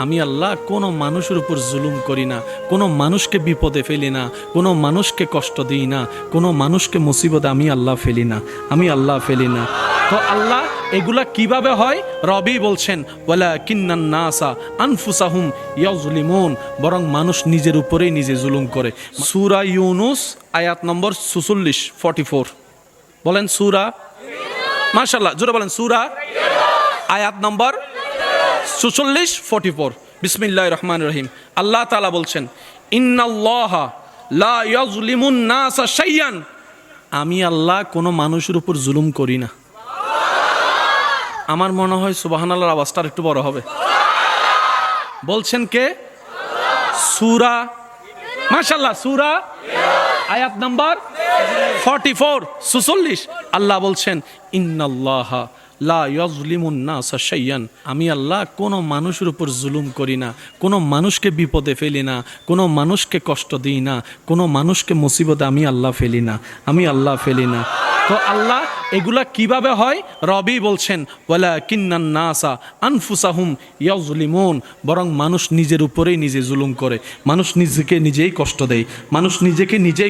আমি আল্লাহ কোনো মানুষের উপর জুলুম করি না, কোনো মানুষকে বিপদে ফেলি না, কোনো মানুষকে কষ্ট দিই না, কোনো মানুষকে মুসিবতে আমি আল্লাহ ফেলি না, আমি আল্লাহ ফেলি না। তো আল্লাহ এগুলা কিভাবে হয়? রবি বলছেন ওয়ালাকিন্নান নাসা আনফুসাহুম ইয়াজলিমুন, বরং মানুষ নিজের উপরেই নিজে জুলুম করে। সূরা ইউনুস আয়াত নম্বর 46 44 বলেন সূরা, মাশাআল্লাহ জোরে বলেন সূরা আয়াত নম্বর 46 44। বিসমিল্লাহির রহমানির রহিম। আল্লাহ তাআলা বলছেন ইন্নাল্লাহা লা ইয়াজলিমুন নাসা শাইয়ান, আমি আল্লাহ কোনো মানুষের উপর জুলুম করি না। আমার মনে হয় সুবহানাল্লাহর আওয়াজটা একটু বড় হবে। বলছেন কে? সূরা, মাশাআল্লাহ সূরা আয়াত নাম্বার 44 46। আল্লাহ বলছেন ইন্নাল্লাহা লা ইয়াজলিমুন নাসা শাইয়ান, আমি আল্লাহ কোনো মানুষের উপর জুলুম করি না, কোনো মানুষকে বিপদে ফেলি না, কোনো মানুষকে কষ্ট দিই না, কোনো মানুষকে মুসিবতে আমি আল্লাহ ফেলি না, আমি আল্লাহ ফেলি না। তো আল্লাহ এগুলা কিভাবে হয়? রবি বলছেন ওয়ালাকিন্নান নাসা আনফুসাহুম ইয়াজলিমুন, বরং মানুষ নিজের উপরেই নিজে জুলুম করে, মানুষ নিজেকে নিজেই কষ্ট দেয়, মানুষ নিজেকে নিজেই